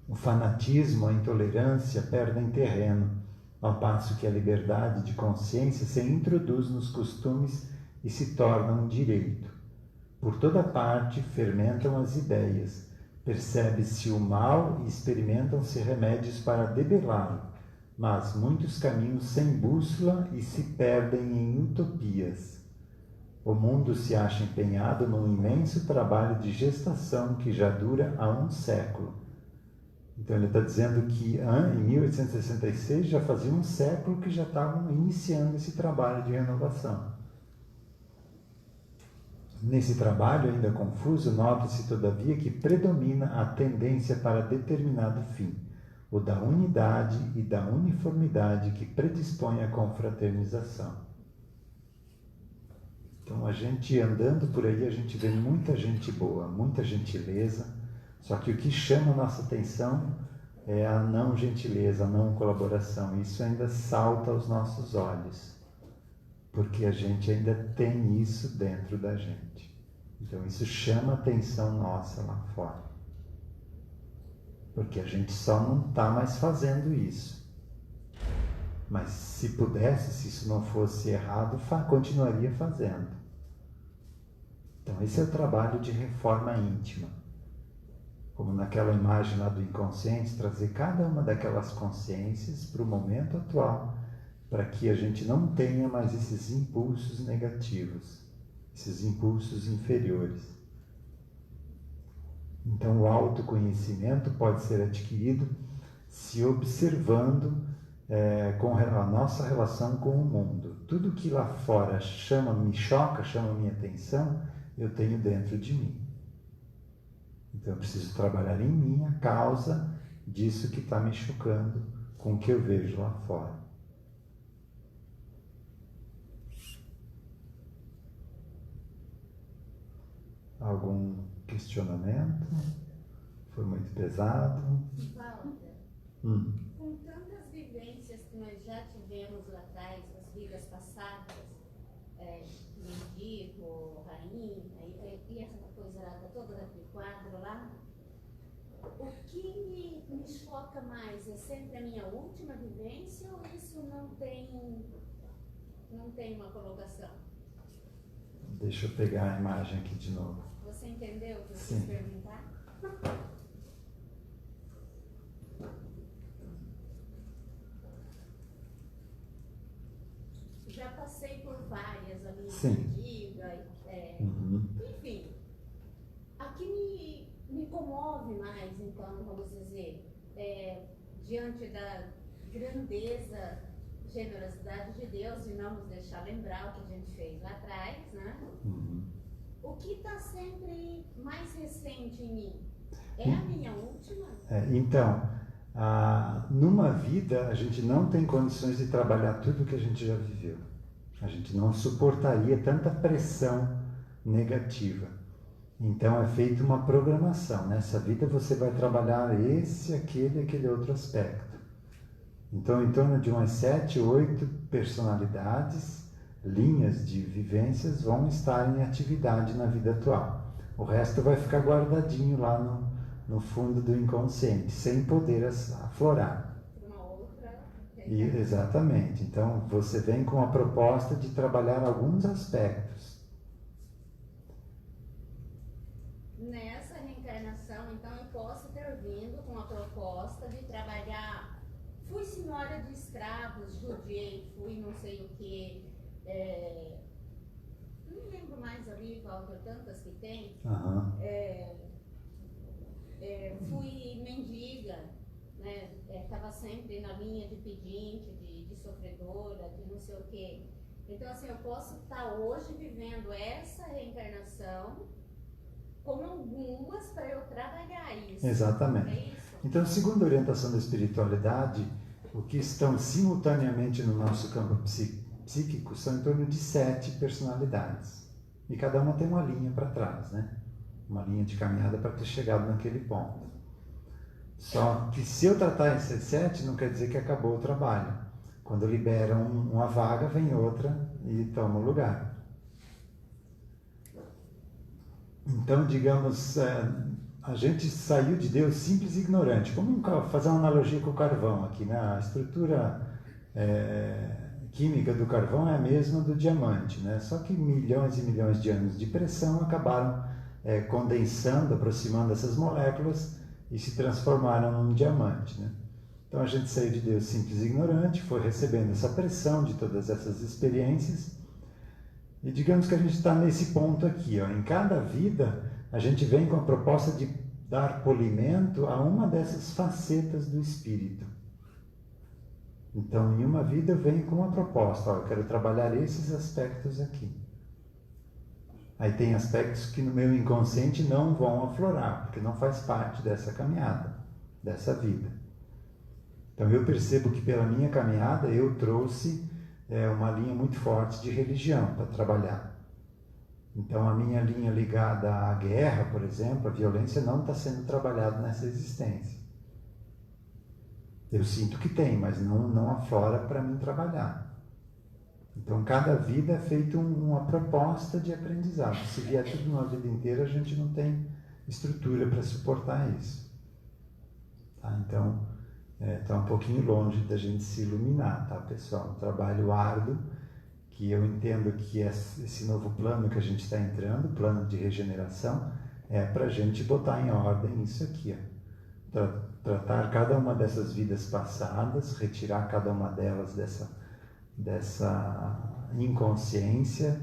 O fanatismo, a intolerância perdem terreno, ao passo que a liberdade de consciência se introduz nos costumes e se torna um direito. Por toda parte fermentam as ideias, percebe-se o mal e experimentam-se remédios para debelá-lo, mas muitos caminhos sem bússola e se perdem em utopias. O mundo se acha empenhado num imenso trabalho de gestação que já dura há um século. Então ele está dizendo que em 1866 já fazia um século que já estavam iniciando esse trabalho de renovação. Nesse trabalho, ainda confuso, nota-se todavia que predomina a tendência para determinado fim, o da unidade e da uniformidade que predispõe à confraternização. Então, a gente andando por aí, a gente vê muita gente boa, muita gentileza, só que o que chama a nossa atenção é a não gentileza, a não colaboração. Isso ainda salta aos nossos olhos, porque a gente ainda tem isso dentro da gente. Então isso chama a atenção nossa lá fora. Porque a gente só não está mais fazendo isso. Mas se pudesse, se isso não fosse errado, continuaria fazendo. Então esse é o trabalho de reforma íntima. Como naquela imagem lá do inconsciente, trazer cada uma daquelas consciências para o momento atual, para que a gente não tenha mais esses impulsos negativos, esses impulsos inferiores. Então o autoconhecimento pode ser adquirido se observando com a nossa relação com o mundo. Tudo que lá fora me choca, chama minha atenção, eu tenho dentro de mim. Então eu preciso trabalhar em mim a causa disso que está me chocando com o que eu vejo lá fora. Algum questionamento? Foi muito pesado? Walter, com tantas vivências que nós já tivemos lá atrás, as vidas passadas, mendigo, rainha, e essa coisa lá, toda daquele quadro lá, o que me choca mais é sempre a minha última vivência ou isso não tem uma colocação? Deixa eu pegar a imagem aqui de novo. Você entendeu o que eu Sim. quis perguntar? Já passei por várias, a minha antiga, enfim. A que me comove mais, então, vamos dizer, diante da grandeza, generosidade de Deus e não nos deixar lembrar o que a gente fez lá atrás, né? O que está sempre mais recente em mim é a minha última? Então, numa vida a gente não tem condições de trabalhar tudo que a gente já viveu. A gente não suportaria tanta pressão negativa. Então é feita uma programação. Nessa vida você vai trabalhar esse, aquele outro aspecto. Então, em torno de umas 7, 8 personalidades, linhas de vivências vão estar em atividade na vida atual. O resto vai ficar guardadinho lá no fundo do inconsciente, sem poder aflorar. Uma outra. Exatamente. Então, você vem com a proposta de trabalhar alguns aspectos. Nessa reencarnação, então, eu posso ter vindo com a proposta de trabalhar. Fui senhora de escravos, judiei, fui não sei o que, não lembro mais ali qual que é, tantas que tem. Fui mendiga, né? Estava sempre na linha de pedinte, de sofredora, de não sei o quê. Então, assim, eu posso estar hoje vivendo essa reencarnação como algumas para eu trabalhar isso. Exatamente. É isso? Então, segundo a orientação da espiritualidade, o que estão simultaneamente no nosso campo psíquico são em torno de 7 personalidades. E cada uma tem uma linha para trás, né? Uma linha de caminhada para ter chegado naquele ponto. Só que se eu tratar esses 7, não quer dizer que acabou o trabalho. Quando liberam uma vaga, vem outra e toma o lugar. Então, digamos, a gente saiu de Deus simples e ignorante. Como fazer uma analogia com o carvão aqui, né? A estrutura química do carvão é a mesma do diamante, né? Só que milhões e milhões de anos de pressão acabaram condensando, aproximando essas moléculas e se transformaram num diamante, né? Então a gente saiu de Deus simples e ignorante, foi recebendo essa pressão de todas essas experiências e digamos que a gente está nesse ponto aqui, ó. Em cada vida a gente vem com a proposta de dar polimento a uma dessas facetas do espírito. Então em uma vida eu venho com uma proposta, ó, eu quero trabalhar esses aspectos aqui. Aí tem aspectos que no meu inconsciente não vão aflorar, porque não faz parte dessa caminhada, dessa vida. Então eu percebo que pela minha caminhada eu trouxe uma linha muito forte de religião para trabalhar. Então a minha linha ligada à guerra, por exemplo, a violência não está sendo trabalhada nessa existência. Eu sinto que tem, mas não aflora para mim trabalhar. Então cada vida é feita uma proposta de aprendizado. Se vier tudo numa vida inteira, a gente não tem estrutura para suportar isso. Tá? Então está um pouquinho longe da gente se iluminar, tá, pessoal? Um trabalho árduo, que eu entendo que esse novo plano que a gente está entrando, plano de regeneração, é para a gente botar em ordem isso aqui, ó. Tratar cada uma dessas vidas passadas, retirar cada uma delas dessa inconsciência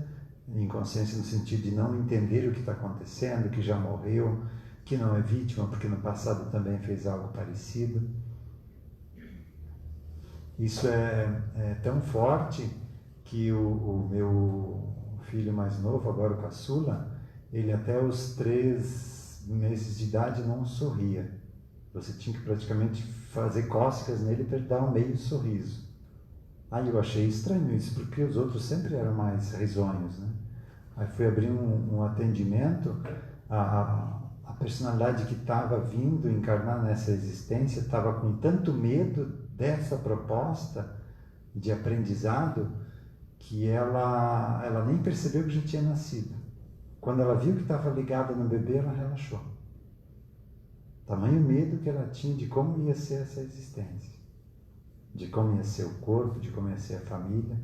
no sentido de não entender o que está acontecendo, que já morreu, que não é vítima porque no passado também fez algo parecido. Isso é tão forte que o meu filho mais novo, agora o caçula, ele até os 3 meses de idade não sorria. Você tinha que praticamente fazer cócegas nele para ele dar um meio sorriso. Aí eu achei estranho isso, porque os outros sempre eram mais risonhos, né? Aí fui abrir um atendimento, a personalidade que estava vindo encarnar nessa existência estava com tanto medo dessa proposta de aprendizado que ela nem percebeu que já tinha nascido. Quando ela viu que estava ligada no bebê, ela relaxou. Tamanho medo que ela tinha de como ia ser essa existência, de como ia ser o corpo, de como ia ser a família.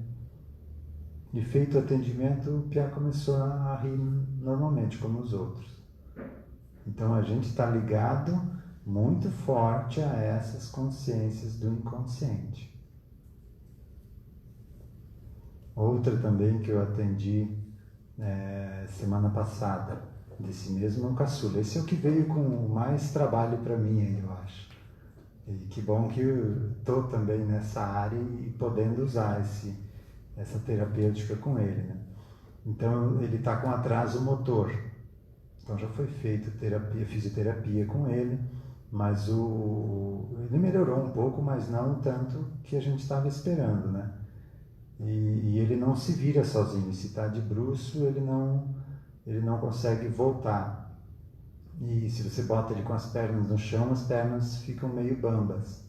E feito o atendimento, o Piá começou a rir normalmente, como os outros. Então a gente está ligado muito forte a essas consciências do inconsciente. Outra também que eu atendi semana passada, desse mesmo caçula. Esse é o que veio com mais trabalho para mim aí, eu acho. E que bom que eu estou também nessa área e podendo usar essa terapêutica com ele, né? Então ele está com atraso motor. Então já foi feita fisioterapia com ele, mas ele melhorou um pouco, mas não tanto que a gente estava esperando, né? E ele não se vira sozinho. Se está de bruço, ele não consegue voltar. E se você bota ele com as pernas no chão, as pernas ficam meio bambas.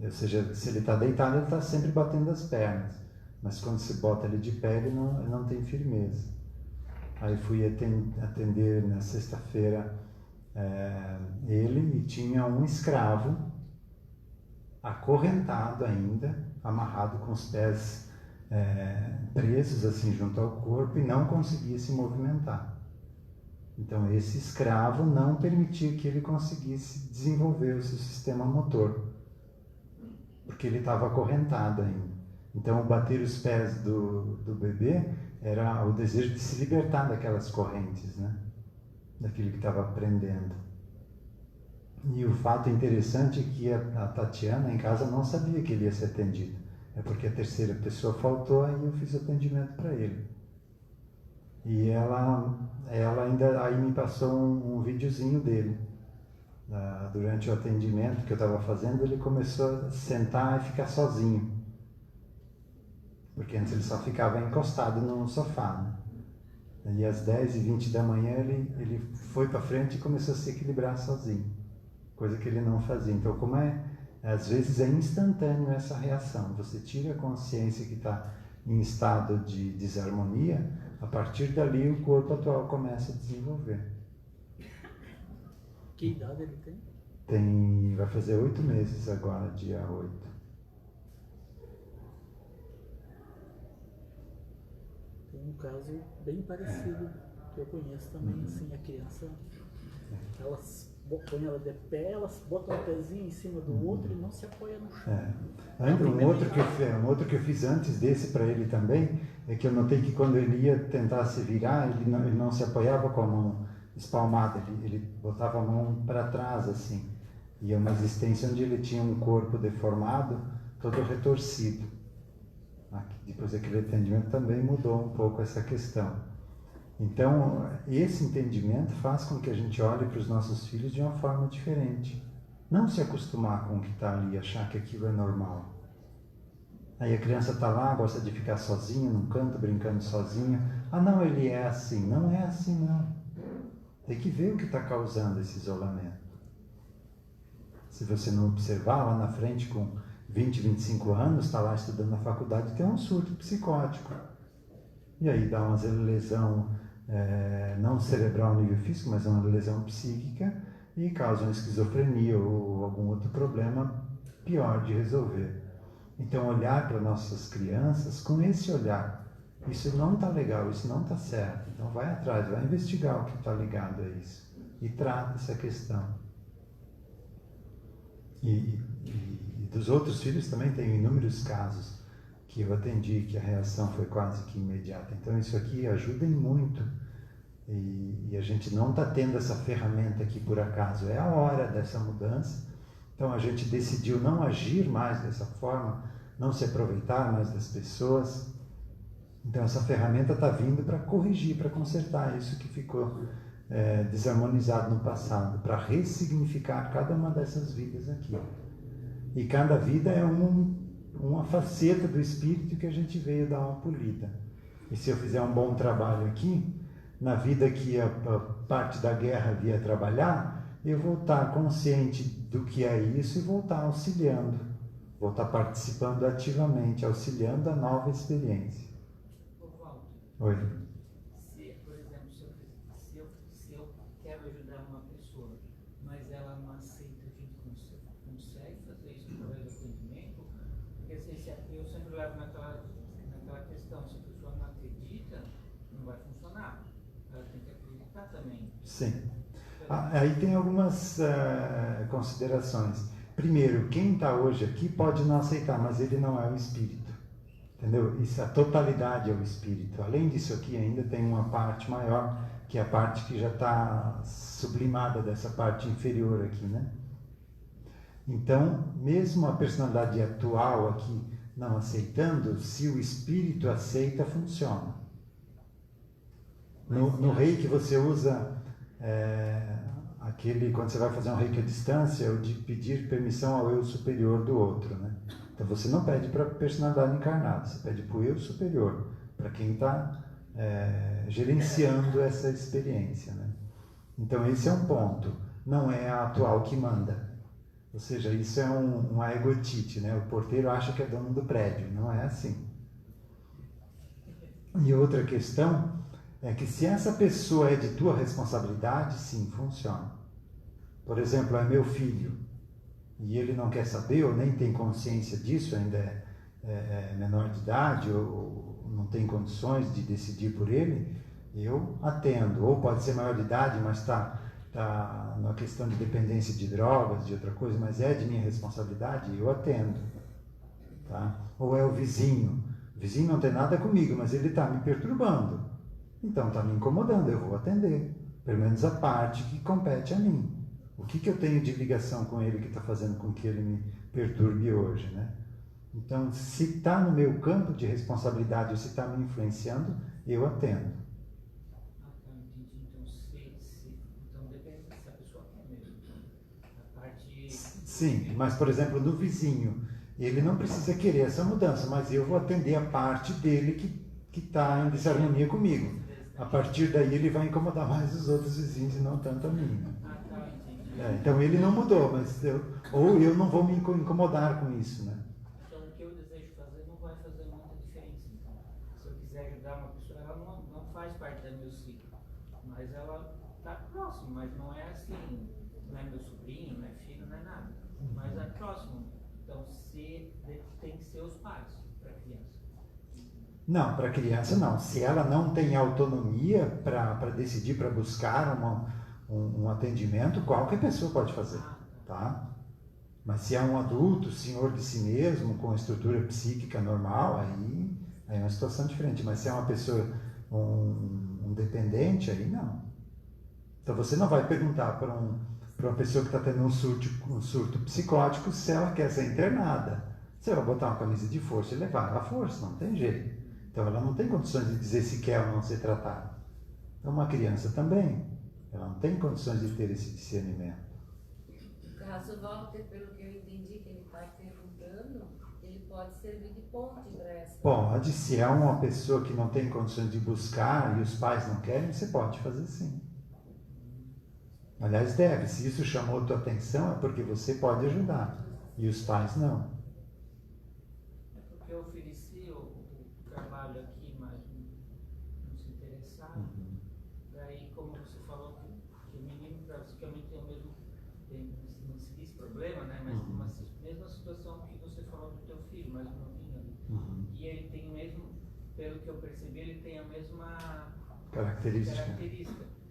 Ou seja, se ele está deitado, ele está sempre batendo as pernas. Mas quando se bota ele de pé, ele não tem firmeza. Aí fui atender na sexta-feira ele, e tinha um escravo acorrentado ainda, amarrado com os pés presos assim junto ao corpo e não conseguia se movimentar. Então esse escravo não permitia que ele conseguisse desenvolver o seu sistema motor, porque ele estava acorrentado ainda. Então, o bater os pés do bebê era o desejo de se libertar daquelas correntes, né? Daquilo que estava aprendendo. E o fato interessante é que a Tatiana em casa não sabia que ele ia ser atendido. É porque a terceira pessoa faltou, aí eu fiz atendimento para ele. E ela ainda aí me passou um videozinho dele. Durante o atendimento que eu estava fazendo, ele começou a sentar e ficar sozinho. Porque antes ele só ficava encostado no sofá, né? E às 10h20 da manhã ele foi para frente e começou a se equilibrar sozinho. Coisa que ele não fazia. Então, como às vezes é instantâneo essa reação. Você tira a consciência que está em estado de desarmonia, a partir dali o corpo atual começa a desenvolver. Que idade ele tem? Vai fazer 8 meses agora, dia 8. Tem um caso bem parecido que eu conheço também, assim, a criança, elas põem ela de pé, elas botam um pezinho em cima do outro e não se apoia no chão. Um outro que eu fiz antes desse para ele também, é que eu notei que quando ele ia tentar se virar, ele não se apoiava com a mão espalmada, ele botava a mão para trás assim. E é uma existência onde ele tinha um corpo deformado, todo retorcido. Depois daquele atendimento também mudou um pouco essa questão. Então, esse entendimento faz com que a gente olhe para os nossos filhos de uma forma diferente. Não se acostumar com o que está ali, achar que aquilo é normal. Aí a criança está lá, gosta de ficar sozinha, num canto, brincando sozinha. Ah, não, ele é assim. Não é assim, não. Tem que ver o que está causando esse isolamento. Se você não observar, lá na frente, com 20, 25 anos, está lá estudando na faculdade, tem um surto psicótico. E aí dá uma lesão, não cerebral no nível físico, mas uma lesão psíquica, e causa uma esquizofrenia ou algum outro problema pior de resolver. Então, olhar para nossas crianças com esse olhar. Isso não está legal, isso não está certo. Então, vai atrás, vai investigar o que está ligado a isso. E trata essa questão. E dos outros filhos também tem inúmeros casos que eu atendi, que a reação foi quase que imediata. Então, isso aqui ajuda em muito. E a gente não está tendo essa ferramenta aqui por acaso. É a hora dessa mudança. Então, a gente decidiu não agir mais dessa forma, não se aproveitar mais das pessoas. Então, essa ferramenta está vindo para corrigir, para consertar isso que ficou desarmonizado no passado, para ressignificar cada uma dessas vidas aqui. E cada vida é uma faceta do espírito que a gente veio dar uma polida. E se eu fizer um bom trabalho aqui, na vida que a parte da guerra via trabalhar, eu vou estar consciente do que é isso e vou estar auxiliando, vou estar participando ativamente, auxiliando a nova experiência. Walter, Oi. Por exemplo, se eu quero ajudar uma pessoa, mas ela não aceita, a gente consegue fazer isso através do atendimento? Porque eu sempre levo naquela questão, se a pessoa não acredita, não vai funcionar. Ela tem que acreditar também. Sim. Aí tem algumas considerações. Primeiro, quem está hoje aqui pode não aceitar, mas ele não é o espírito. Entendeu? Isso, a totalidade é o espírito. Além disso aqui ainda tem uma parte maior, que é a parte que já está sublimada dessa parte inferior aqui, né? Então, mesmo a personalidade atual aqui não aceitando, se o espírito aceita, funciona. No reiki você usa quando você vai fazer um reiki à distância, o de pedir permissão ao eu superior do outro, né? Então você não pede para a personalidade encarnada, você pede para o eu superior, para quem está gerenciando essa experiência, né? Então esse é um ponto, não é a atual que manda. Ou seja, isso é uma egotite, né? O porteiro acha que é dono do prédio, não é assim. E outra questão é que se essa pessoa é de tua responsabilidade, sim, funciona. Por exemplo, é meu filho, e ele não quer saber ou nem tem consciência disso, ainda é menor de idade ou não tem condições de decidir por ele, eu atendo. Ou pode ser maior de idade, mas está numa questão de dependência de drogas, de outra coisa, mas é de minha responsabilidade, eu atendo. tá? Ou é o vizinho. O vizinho não tem nada comigo, mas ele está me perturbando. Então está me incomodando, eu vou atender. Pelo menos a parte que compete a mim. O que eu tenho de ligação com ele que está fazendo com que ele me perturbe hoje, né? Então, se está no meu campo de responsabilidade ou se está me influenciando, eu atendo. Entendi. Então depende se a pessoa quer mesmo. A parte... Sim, mas, por exemplo, no vizinho, ele não precisa querer essa mudança, mas eu vou atender a parte dele que está em desarmonia comigo. A partir daí ele vai incomodar mais os outros vizinhos e não tanto a mim. Então ele não mudou, mas eu não vou me incomodar com isso, né? Então o que eu desejo fazer não vai fazer muita diferença. Então, se eu quiser ajudar uma pessoa, ela não faz parte do meu ciclo, mas ela está próximo, mas não é assim, não é meu sobrinho, não é filho, não é nada, mas é próximo. Então tem que ser os pais para a criança. Não, para a criança não. Se ela não tem autonomia para decidir, para buscar um atendimento, qualquer pessoa pode fazer, tá? Mas se é um adulto, senhor de si mesmo, com estrutura psíquica normal, aí é uma situação diferente. Mas se é uma pessoa, um dependente, aí não. Então você não vai perguntar para uma pessoa que está tendo um surto psicótico se ela quer ser internada. Você vai botar uma camisa de força e levar ela à força, não tem jeito. Então ela não tem condições de dizer se quer ou não ser tratada. Então uma criança também, ela não tem condições de ter esse discernimento. Caso Walter, pelo que eu entendi que ele está perguntando, ele pode servir de ponte para essa. Pode, se é uma pessoa que não tem condições de buscar e os pais não querem, você pode fazer sim. Aliás, deve. Se isso chamou a tua atenção, é porque você pode ajudar e os pais não. É porque eu ofereci o trabalho aqui, mas não se interessaram. Daí, como você falou, que o menino praticamente tem o mesmo, não se diz problema, né? Mas tem uma mesma situação que você falou do teu filho, mais novinho ali. E ele tem o mesmo, pelo que eu percebi, ele tem a mesma característica.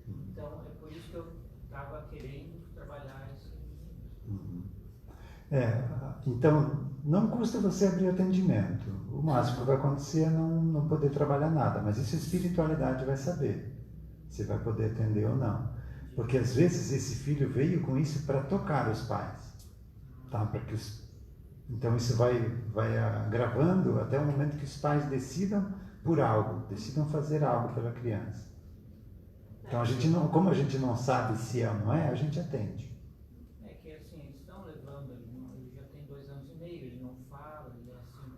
Então, é por isso que eu estava querendo trabalhar isso. Então, não custa você abrir atendimento. O máximo que vai acontecer é não poder trabalhar nada, mas isso a espiritualidade vai saber se vai poder atender ou não. Porque às vezes esse filho veio com isso para tocar os pais. Tá? Então isso vai agravando até o momento que os pais decidam por algo, decidam fazer algo pela criança. Então como a gente não sabe se é ou não é, a gente atende. É que assim, eles estão levando, ele já tem 2 anos e meio, ele não fala, ele é assim,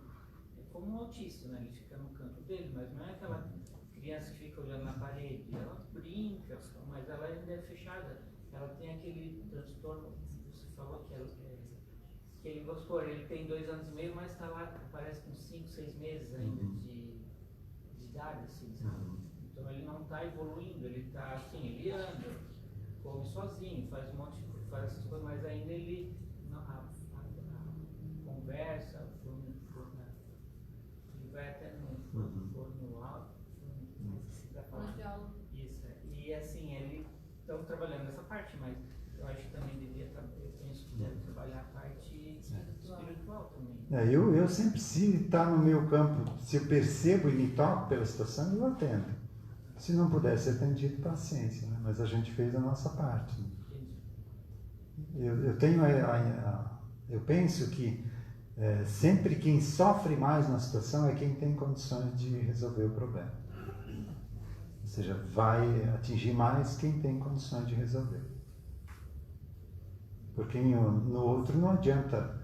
é como um autista, né? Ele fica no canto dele, mas não é aquela criança que fica olhando na parede, ela brinca, mas ela ainda é fechada, ela tem aquele transtorno, você falou que ele gostou, ele tem 2 anos e meio, mas está lá, parece com 5, 6 meses ainda de idade, assim, sabe? Então ele não está evoluindo, ele está assim, ele anda, come sozinho, faz um monte de coisa, faz essas coisas, mas ainda ele, a conversa, ele vai até no forno alto, isso, e assim, ele estão trabalhando nessa parte, mas eu acho que também eu penso que deve trabalhar a parte espiritual também. Eu sempre, se está no meu campo, se eu percebo e me toco pela situação, eu atendo. Se não puder ser atendido, paciência, né? Mas a gente fez a nossa parte. Eu penso que sempre quem sofre mais na situação é quem tem condições de resolver o problema. Ou seja, vai atingir mais quem tem condições de resolver. Porque no outro não adianta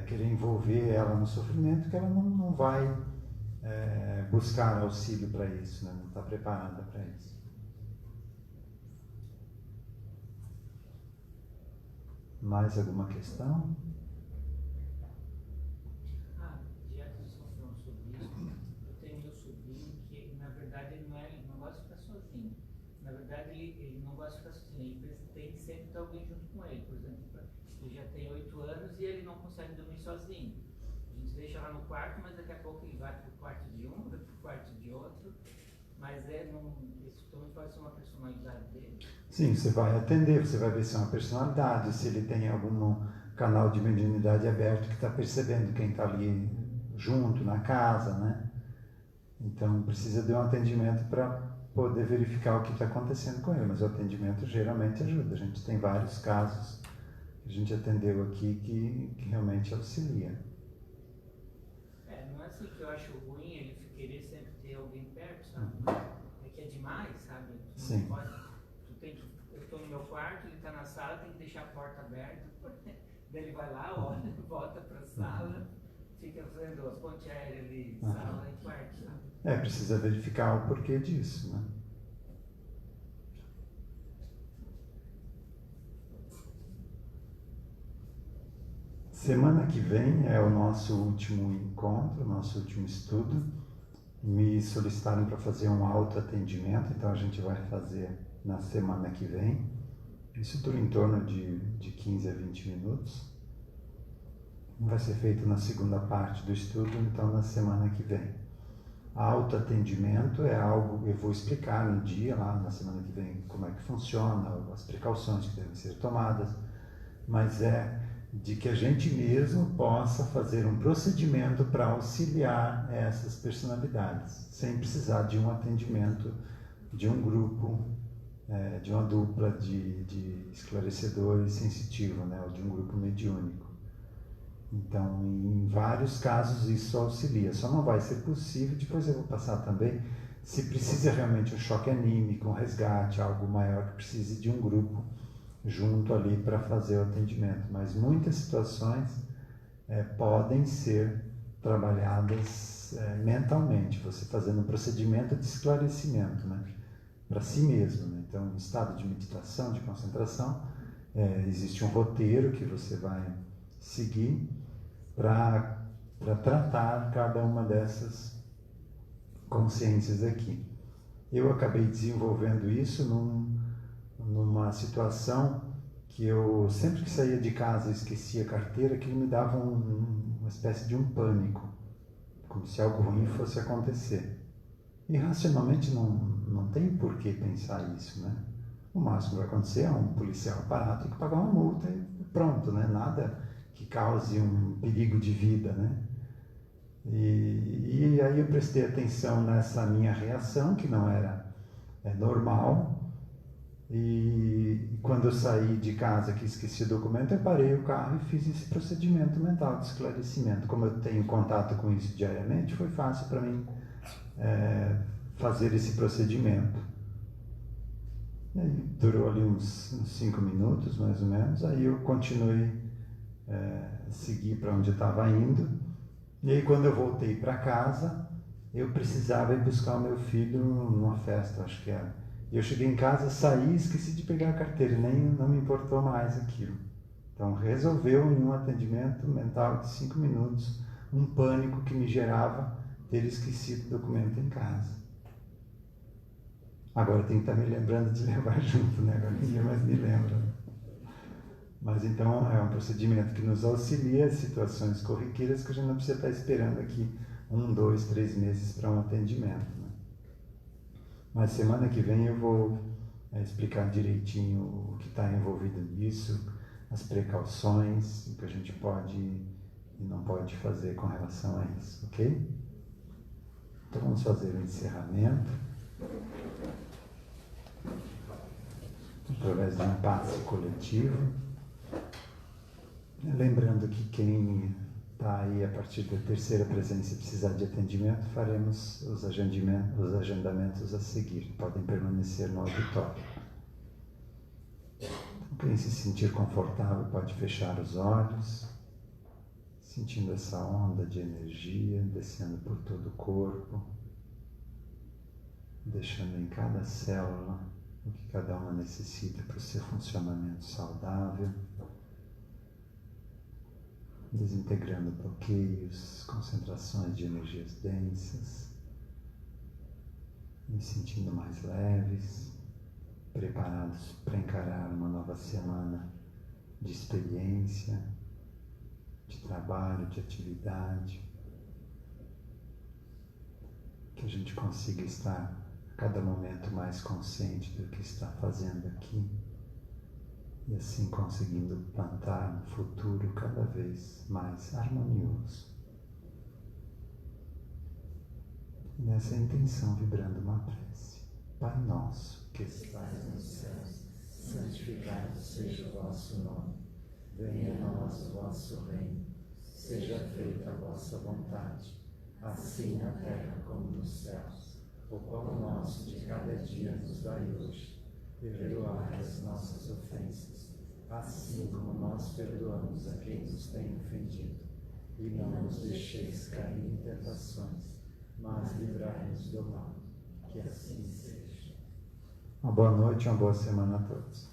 querer envolver ela no sofrimento, que ela não vai buscar auxílio para isso, né? Não está preparada para isso. Mais alguma questão? Já que vocês estão falando sobre isso, eu tenho meu sobrinho que, na verdade, ele não gosta de ficar sozinho. Na verdade, ele não gosta de ficar sozinho, ele tem que sempre ter alguém junto com ele. Por exemplo, ele já tem 8 anos e ele não consegue dormir sozinho. A gente deixa lá no quarto, mas daqui a pouco ele vai para o quarto de um, vai para o quarto de outro. Mas isso também pode ser uma personalidade dele. Sim, você vai atender, você vai ver se é uma personalidade, se ele tem algum canal de mediunidade aberto que está percebendo quem está ali junto na casa, né? Então precisa de um atendimento para poder verificar o que está acontecendo com ele, mas o atendimento geralmente ajuda. A gente tem vários casos que a gente atendeu aqui que realmente auxilia. Não é assim que eu acho ruim ele querer sempre ter alguém perto, sabe? É que é demais, sabe? Sim. Eu estou no meu quarto, ele está na sala, tem que deixar a porta aberta, daí ele vai lá, olha, volta para a sala, fica fazendo as pontes aéreas ali, sala e quarto, sabe? Precisa verificar o porquê disso, né? Semana que vem é o nosso último encontro, nosso último estudo. Me solicitaram para fazer um autoatendimento, então a gente vai fazer na semana que vem. Isso dura em torno de 15 a 20 minutos. Vai ser feito na segunda parte do estudo, então na semana que vem. Autoatendimento é algo, eu vou explicar no dia, lá na semana que vem, como é que funciona, as precauções que devem ser tomadas, mas é de que a gente mesmo possa fazer um procedimento para auxiliar essas personalidades, sem precisar de um atendimento de um grupo, de uma dupla de esclarecedores sensitivos, né, ou de um grupo mediúnico. Então, em vários casos isso auxilia, só não vai ser possível, depois eu vou passar também, se precisa realmente um choque anímico, um resgate, algo maior que precise de um grupo junto ali para fazer o atendimento, mas muitas situações podem ser trabalhadas mentalmente, você fazendo um procedimento de esclarecimento, né, para si mesmo, né? Então, em estado de meditação, de concentração, existe um roteiro que você vai seguir para tratar cada uma dessas consciências aqui. Eu acabei desenvolvendo isso numa situação que eu, sempre que saía de casa e esquecia a carteira, aquilo me dava uma espécie de um pânico, como se algo ruim fosse acontecer. E racionalmente não tem por que pensar isso, né? O máximo que vai acontecer é um policial parar, tem que pagar uma multa e pronto, né? Nada que cause um perigo de vida, né? E aí eu prestei atenção nessa minha reação, que não era normal. E quando eu saí de casa que esqueci o documento, eu parei o carro e fiz esse procedimento mental de esclarecimento. Como eu tenho contato com isso diariamente, foi fácil para mim fazer esse procedimento. E aí durou ali uns 5 minutos, mais ou menos. Aí eu continuei, segui para onde eu estava indo. E aí quando eu voltei para casa, eu precisava ir buscar o meu filho numa festa, acho que era. E eu cheguei em casa, saí e esqueci de pegar a carteira, não me importou mais aquilo. Então resolveu em um atendimento mental de 5 minutos um pânico que me gerava ter esquecido o documento em casa. Agora eu tenho que estar me lembrando de levar junto, né? Agora ninguém mais me lembra. Mas então é um procedimento que nos auxilia em situações corriqueiras que a gente não precisa estar esperando aqui 1, 2, 3 meses para um atendimento. Mas semana que vem eu vou explicar direitinho o que está envolvido nisso, as precauções, o que a gente pode e não pode fazer com relação a isso, ok? Então vamos fazer o encerramento através de um passe coletivo. Lembrando que quem está aí a partir da terceira presença e precisar de atendimento, faremos os agendamentos a seguir. Podem permanecer no auditório. Então, quem se sentir confortável pode fechar os olhos, sentindo essa onda de energia descendo por todo o corpo, deixando em cada célula o que cada uma necessita para o seu funcionamento saudável, desintegrando bloqueios, concentrações de energias densas, me sentindo mais leves, preparados para encarar uma nova semana de experiência, de trabalho, de atividade, que a gente consiga estar a cada momento mais consciente do que está fazendo aqui, e assim conseguindo plantar um futuro cada vez mais harmonioso. E nessa intenção vibrando uma prece. Pai nosso, que estais nos céus, santificado seja o vosso nome. Venha a nós o vosso reino. Seja feita a vossa vontade, assim na terra como nos céus. O pão nosso de cada dia nos dai hoje. Perdoai as nossas ofensas, assim como nós perdoamos a quem nos tem ofendido. E não nos deixeis cair em tentações, mas livrai-nos do mal. Que assim seja. Uma boa noite e uma boa semana a todos.